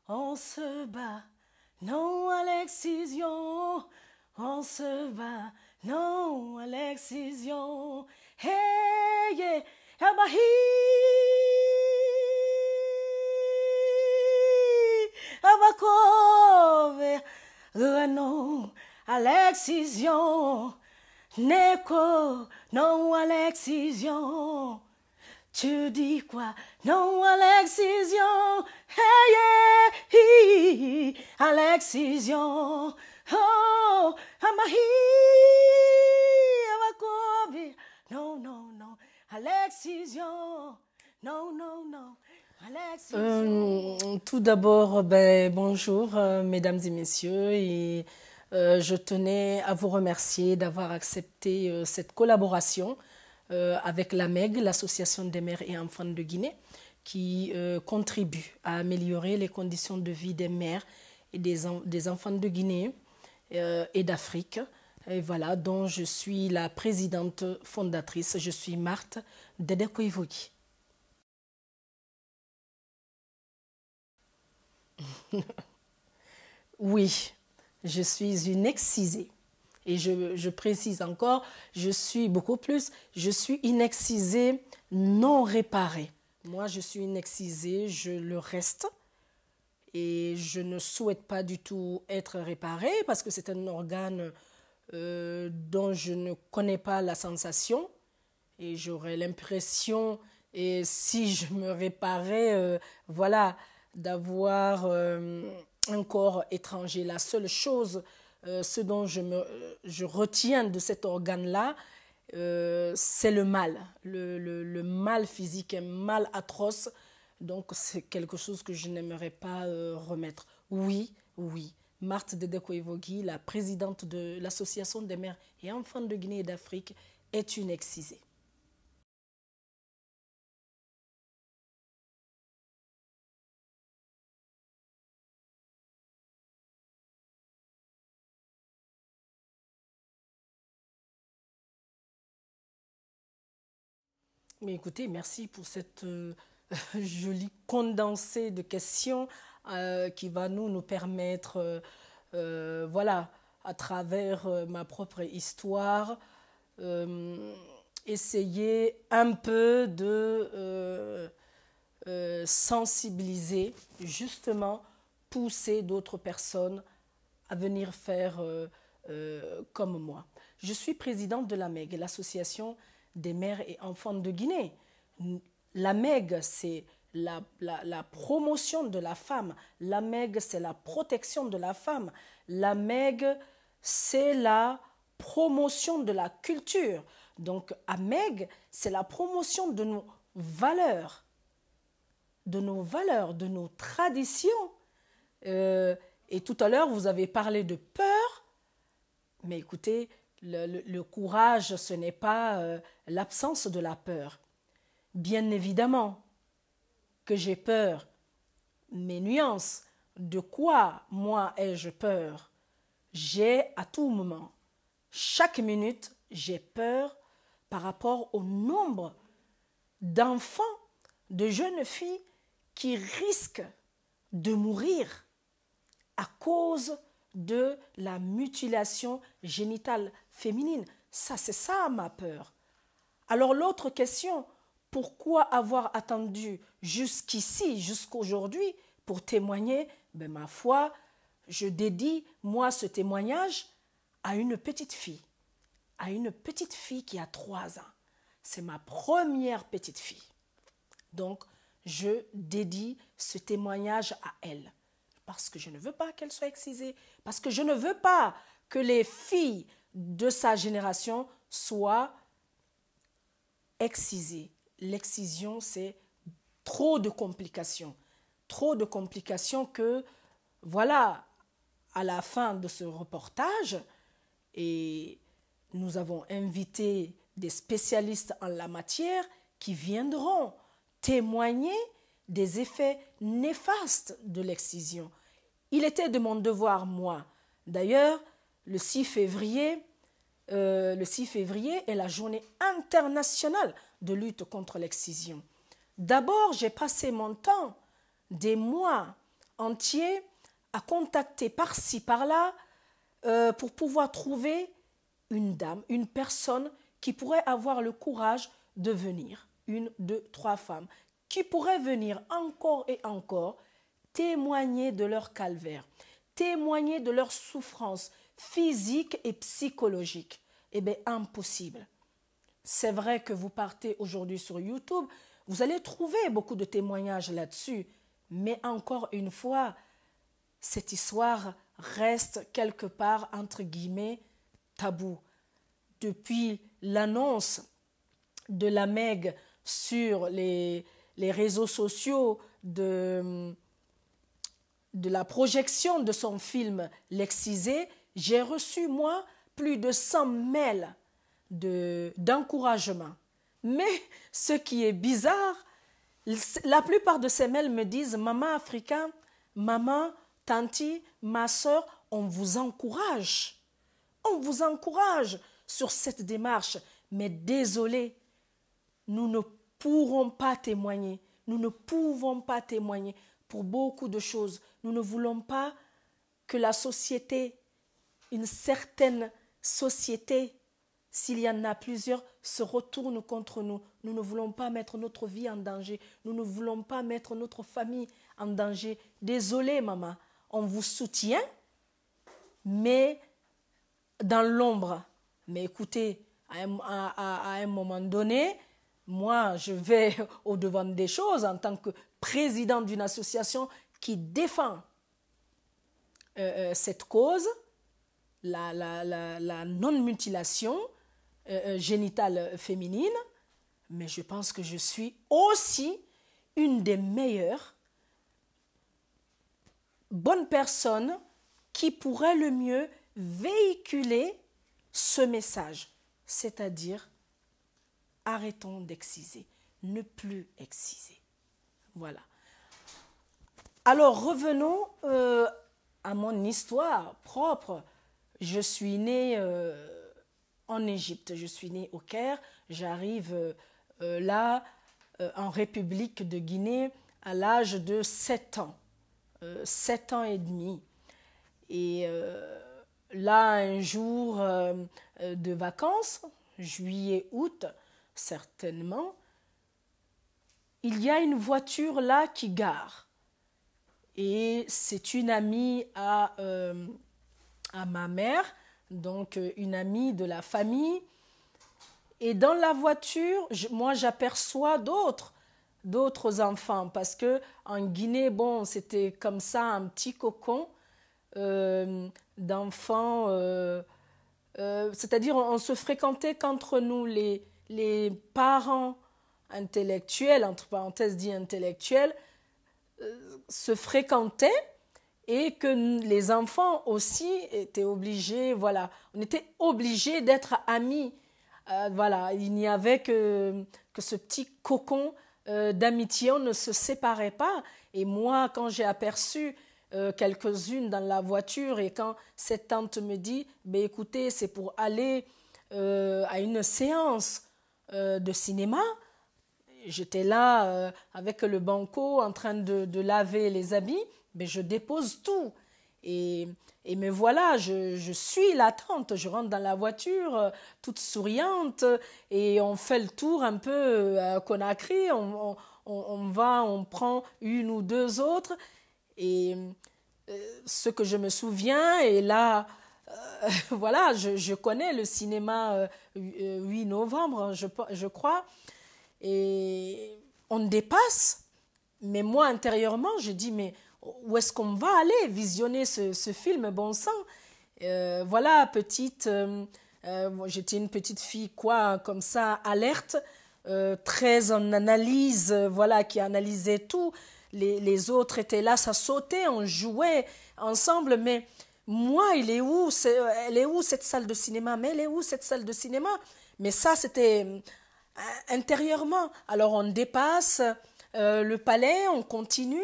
On se bat, non à l'excision. On se bat, non à l'excision. Hey, yeah, non à l'excision. Neko, non à l'excision. Tu dis quoi? Non à l'excision. Hey, yeah, à l'excision. Oh, non, non, non, à l'excision. Non, non, non, à l'excision. Tout d'abord, bonjour, mesdames et messieurs, et je tenais à vous remercier d'avoir accepté cette collaboration avec l'AMEG, l'Association des mères et enfants de Guinée, qui contribue à améliorer les conditions de vie des mères et des enfants de Guinée et d'Afrique. Et voilà, dont je suis la présidente fondatrice. Je suis Marthe Dedekoivogi. Oui, je suis une excisée. Et je précise encore, je suis beaucoup plus, je suis une excisée non réparée. Moi, je suis une excisée, je le reste. Et je ne souhaite pas du tout être réparée parce que c'est un organe dont je ne connais pas la sensation. Et j'aurais l'impression, et si je me réparais, voilà, d'avoir un corps étranger. La seule chose, ce dont je retiens de cet organe-là, c'est le mal. Le mal physique, un mal atroce. Donc, c'est quelque chose que je n'aimerais pas remettre. Oui, oui. Marthe Dedekoivogi, la présidente de l'Association des mères et enfants de Guinée et d'Afrique, est une excisée. Mais écoutez, merci pour cette jolie condensée de questions qui va nous permettre, voilà, à travers ma propre histoire, essayer un peu de sensibiliser, justement, pousser d'autres personnes à venir faire comme moi. Je suis présidente de l'AMEG, l'Association des mères et enfants de Guinée. L'AMEG, c'est la promotion de la femme. L'AMEG, c'est la protection de la femme. L'AMEG, c'est la promotion de la culture. Donc, AMEG, c'est la promotion de nos valeurs, de nos traditions. Et tout à l'heure, vous avez parlé de peur, mais écoutez, le courage, ce n'est pas l'absence de la peur. Bien évidemment que j'ai peur, mes nuances, de quoi, moi, ai-je peur? J'ai à tout moment, chaque minute, j'ai peur par rapport au nombre d'enfants, de jeunes filles qui risquent de mourir à cause de la mutilation génitale féminine. Ça, c'est ça ma peur. Alors l'autre question, pourquoi avoir attendu jusqu'ici, jusqu'aujourd'hui, pour témoigner? Ma foi, je dédie, moi, ce témoignage à une petite fille qui a 3 ans. C'est ma première petite fille. Donc, je dédie ce témoignage à elle. Parce que je ne veux pas qu'elle soit excisée. Parce que je ne veux pas que les filles de sa génération soient excisées. L'excision, c'est trop de complications. Trop de complications que, voilà, à la fin de ce reportage, et nous avons invité des spécialistes en la matière qui viendront témoigner des effets néfastes de l'excision. Il était de mon devoir, moi. D'ailleurs, le 6 février est la journée internationale de lutte contre l'excision. D'abord, j'ai passé mon temps, des mois entiers, à contacter par-ci, par-là, pour pouvoir trouver une dame, une personne qui pourrait avoir le courage de venir, 1, 2, 3 femmes, qui pourraient venir encore et encore témoigner de leur calvaire, témoigner de leur souffrance physique et psychologique. Eh bien, impossible. C'est vrai que vous partez aujourd'hui sur YouTube, vous allez trouver beaucoup de témoignages là-dessus, mais encore une fois, cette histoire reste quelque part, entre guillemets, tabou. Depuis l'annonce de la Meg sur les réseaux sociaux de la projection de son film L'excisé, j'ai reçu, moi, plus de 100 mails d'encouragement. Mais ce qui est bizarre, la plupart de ces mails me disent « Maman Africa, maman, tanti, ma soeur, on vous encourage. On vous encourage sur cette démarche. Mais désolé, nous ne pourrons pas témoigner. Nous ne pouvons pas témoigner pour beaucoup de choses. Nous ne voulons pas que la société, une certaine société, s'il y en a plusieurs, se retourne contre nous. Nous ne voulons pas mettre notre vie en danger. Nous ne voulons pas mettre notre famille en danger. Désolé, maman, on vous soutient, mais dans l'ombre. Mais écoutez, à un moment donné, moi, je vais au-devant des choses en tant que président d'une association qui défend cette cause, la non-mutilation génitale féminine, mais je pense que je suis aussi une des meilleures bonnes personnes qui pourrait le mieux véhiculer ce message, c'est-à-dire arrêtons d'exciser, ne plus exciser. Voilà. Alors revenons à mon histoire propre. Je suis née en Égypte, je suis née au Caire, j'arrive là en République de Guinée à l'âge de 7 ans, 7 ans et demi. Et là, un jour de vacances, juillet, août, certainement, il y a une voiture là qui gare. Et c'est une amie à ma mère, donc une amie de la famille. Et dans la voiture, moi j'aperçois d'autres enfants, parce que en Guinée, bon, c'était comme ça un petit cocon d'enfants, c'est-à-dire on se fréquentait qu'entre nous, les parents intellectuels, entre parenthèses dit intellectuels, se fréquentaient, et que les enfants aussi étaient obligés, voilà, on était obligés d'être amis. Voilà, il n'y avait que ce petit cocon d'amitié, on ne se séparait pas. Et moi, quand j'ai aperçu quelques-unes dans la voiture, et quand cette tante me dit ben, écoutez, c'est pour aller à une séance de cinéma, j'étais là avec le banco en train de laver les habits, mais je dépose tout. Et me voilà, je suis la tante, je rentre dans la voiture toute souriante, et on fait le tour un peu à Conakry, on va, on prend une ou deux autres, et ce que je me souviens, et là, voilà, je connais le cinéma 8 novembre, je crois, et on dépasse, mais moi intérieurement, je dis mais où est-ce qu'on va aller visionner ce film, bon sang. Voilà, petite, j'étais une petite fille, quoi, comme ça, alerte, très en analyse, voilà, qui analysait tout. Les autres étaient là, ça sautait, on jouait ensemble, mais moi, elle est où cette salle de cinéma? Mais elle est où cette salle de cinéma? Mais ça, c'était intérieurement. Alors, on dépasse le palais, on continue.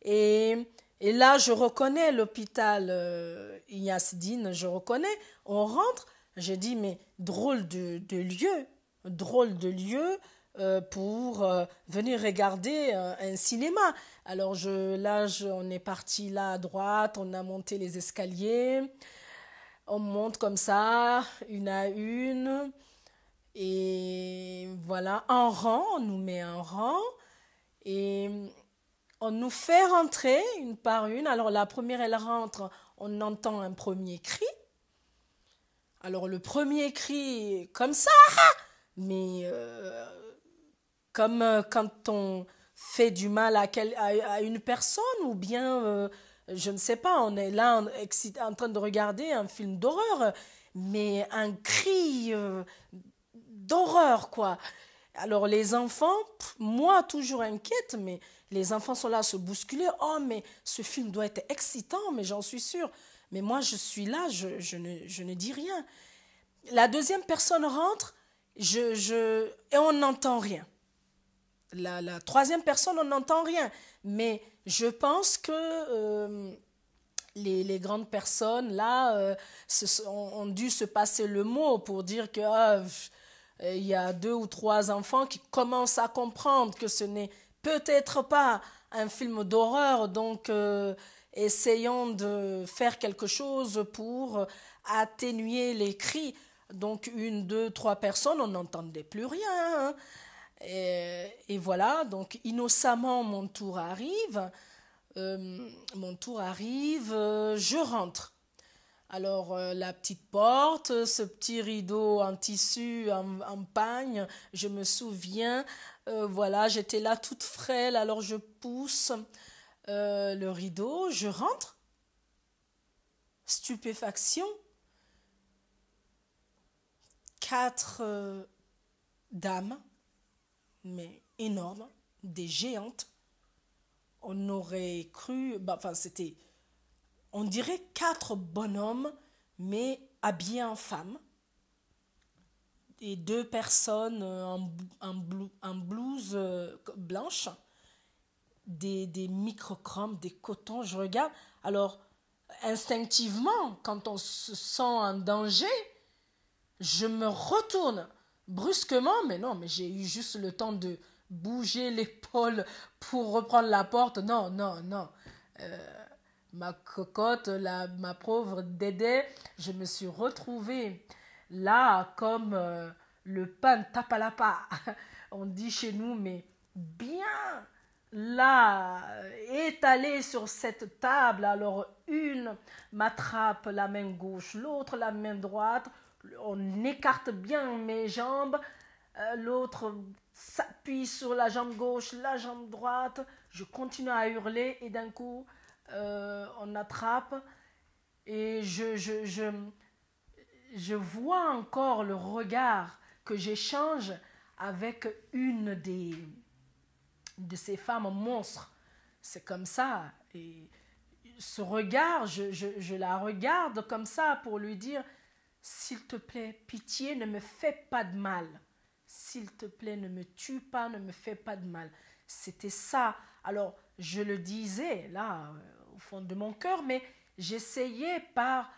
Et là, je reconnais l'hôpital Yasdine, je reconnais, on rentre, je dis, mais drôle de lieu, pour venir regarder un cinéma. Alors on est parti là à droite, on a monté les escaliers, on monte comme ça, une à une, et voilà, en rang, on nous met en rang, et on nous fait rentrer une par une. Alors la première, elle rentre, on entend un premier cri. Alors le premier cri, comme ça, mais comme quand on fait du mal à une personne, ou bien, je ne sais pas, on est là en train de regarder un film d'horreur, mais un cri d'horreur, quoi. Alors les enfants, moi toujours inquiète, mais les enfants sont là à se bousculer. Oh, mais ce film doit être excitant, mais j'en suis sûre. Mais moi, je suis là, je ne dis rien. La deuxième personne rentre, et on n'entend rien. La troisième personne, on n'entend rien. Mais je pense que les grandes personnes, là, ont dû se passer le mot pour dire que il y a 2 ou 3 enfants qui commencent à comprendre que ce n'est peut-être pas un film d'horreur, donc essayons de faire quelque chose pour atténuer les cris. Donc 1, 2, 3 personnes, on n'entendait plus rien, hein. Et voilà, donc innocemment mon tour arrive, je rentre. Alors la petite porte, ce petit rideau en tissu, en pagne, je me souviens, voilà, j'étais là toute frêle, alors je pousse le rideau, je rentre, stupéfaction, 4 dames, mais énormes, des géantes. On aurait cru, enfin c'était, on dirait 4 bonhommes, mais habillés en femmes. Et 2 personnes en blouse blanche, des microchromes, des cotons, je regarde. Alors, instinctivement, quand on se sent en danger, je me retourne brusquement, mais non, mais j'ai eu juste le temps de bouger l'épaule pour reprendre la porte. Non, non, non. Ma cocotte, ma pauvre Dédé, je me suis retrouvée là comme le pain tape à la part. On dit chez nous, mais bien là, étalé sur cette table. Alors une m'attrape la main gauche, l'autre la main droite. On écarte bien mes jambes. L'autre s'appuie sur la jambe gauche, la jambe droite. Je continue à hurler et d'un coup, on attrape et je vois encore le regard que j'échange avec une de ces femmes monstres. C'est comme ça. Et ce regard, je la regarde comme ça pour lui dire, s'il te plaît, pitié, ne me fais pas de mal. S'il te plaît, ne me tue pas, ne me fais pas de mal. C'était ça. Alors, je le disais là, au fond de mon cœur, mais j'essayais par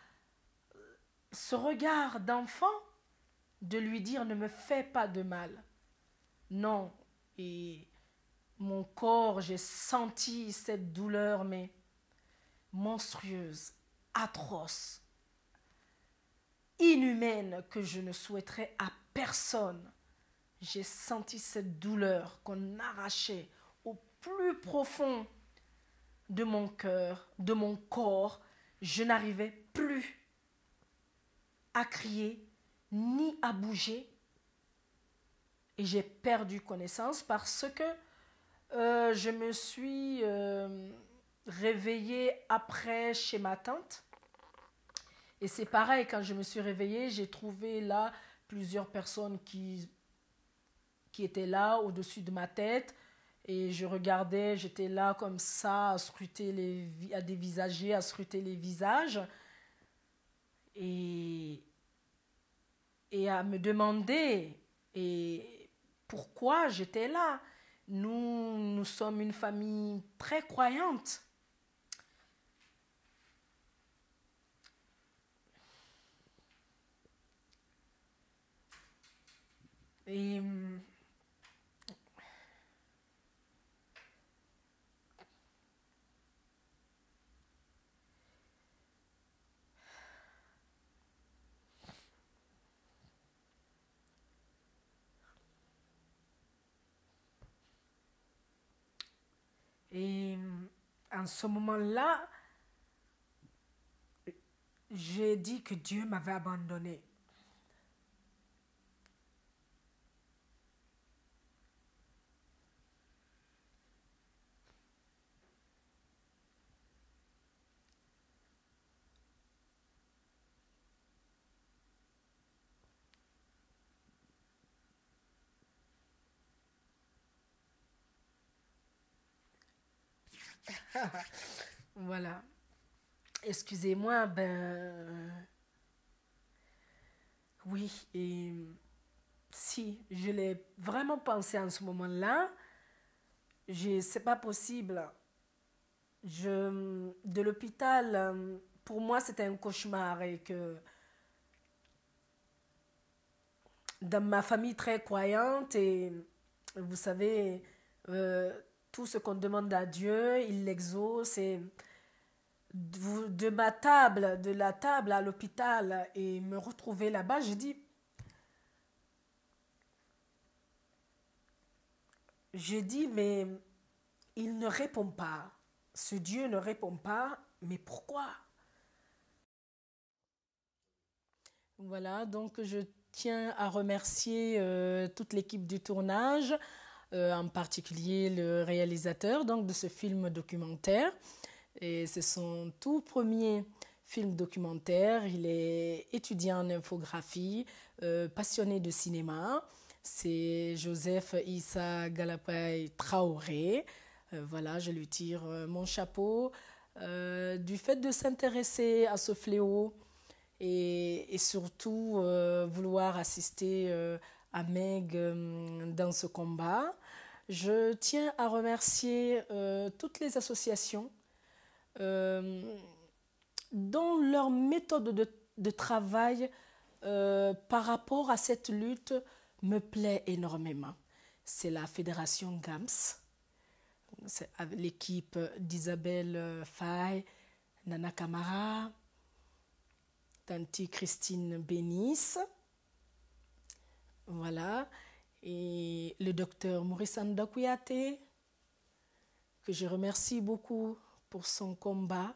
ce regard d'enfant de lui dire, ne me fais pas de mal. Non. Et mon corps, j'ai senti cette douleur, mais monstrueuse, atroce, inhumaine, que je ne souhaiterais à personne. J'ai senti cette douleur qu'on arrachait au plus profond de mon cœur, de mon corps. Je n'arrivais plus à crier ni à bouger. Et j'ai perdu connaissance parce que je me suis réveillée après chez ma tante. Et c'est pareil, quand je me suis réveillée, j'ai trouvé là plusieurs personnes qui étaient là au-dessus de ma tête. Et je regardais, j'étais là comme ça, à scruter à dévisager, à scruter les visages. Et à me demander pourquoi j'étais là. Nous sommes une famille très croyante. Et Et en ce moment-là, j'ai dit que Dieu m'avait abandonné. Voilà. Excusez-moi, oui, et si, je l'ai vraiment pensé en ce moment-là. C'est pas possible. De l'hôpital, pour moi, c'était un cauchemar et que dans ma famille très croyante et vous savez, euh, tout ce qu'on demande à Dieu, il l'exauce et de la table à l'hôpital et me retrouver là-bas, j'ai dit, mais il ne répond pas. Ce Dieu ne répond pas, mais pourquoi? Voilà, donc je tiens à remercier toute l'équipe du tournage, en particulier le réalisateur donc, de ce film documentaire. Et c'est son tout premier film documentaire. Il est étudiant en infographie, passionné de cinéma. C'est Joseph Issa Galapay Traoré. Voilà, je lui tire mon chapeau du fait de s'intéresser à ce fléau et surtout vouloir assister à Meg dans ce combat. Je tiens à remercier toutes les associations dont leur méthode de travail par rapport à cette lutte me plaît énormément. C'est la Fédération GAMS, c'est l'équipe d'Isabelle Faye, Nana Camara, Tanti Christine Bénis, voilà, et le docteur Maurice Ndakouyaté, que je remercie beaucoup pour son combat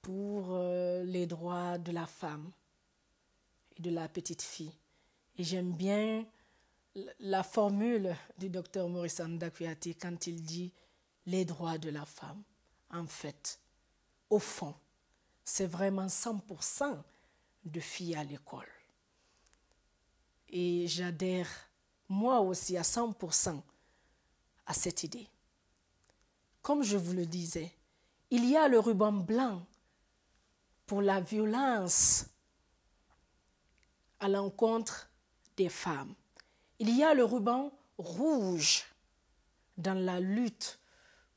pour les droits de la femme et de la petite fille. Et j'aime bien la formule du docteur Maurice Ndakouyaté quand il dit les droits de la femme. En fait, au fond, c'est vraiment 100% de filles à l'école. Et j'adhère moi aussi à 100% à cette idée. Comme je vous le disais, il y a le ruban blanc pour la violence à l'encontre des femmes. Il y a le ruban rouge dans la lutte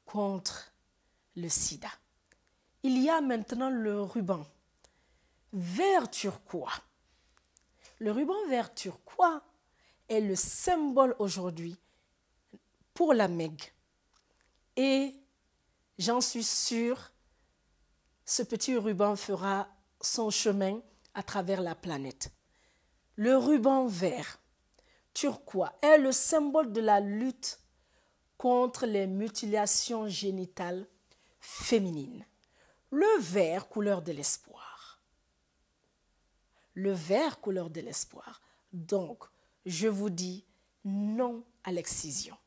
contre le sida. Il y a maintenant le ruban vert turquois. Le ruban vert turquois est le symbole aujourd'hui pour la Meg. Et j'en suis sûre, ce petit ruban fera son chemin à travers la planète. Le ruban vert turquois est le symbole de la lutte contre les mutilations génitales féminines. Le vert, couleur de l'espoir. Le vert, couleur de l'espoir. Donc, je vous dis non à l'excision.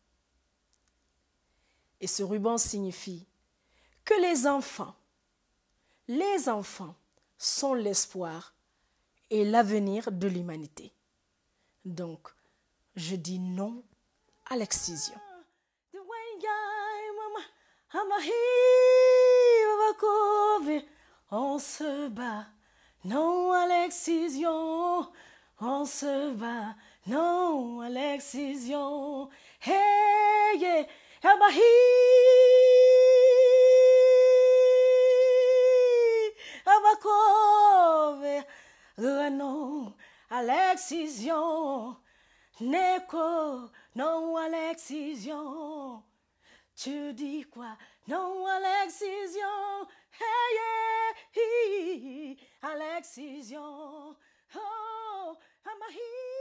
Et ce ruban signifie que les enfants sont l'espoir et l'avenir de l'humanité. Donc, je dis non à l'excision. On se bat, non à l'excision. On se bat, non à l'excision. Hey, yeah, Abahi, Abakove, non à l'excision. Neko, non à l'excision. Tu dis quoi? Non à l'excision. Hey, yeah, à l'excision. Oh, Amahi.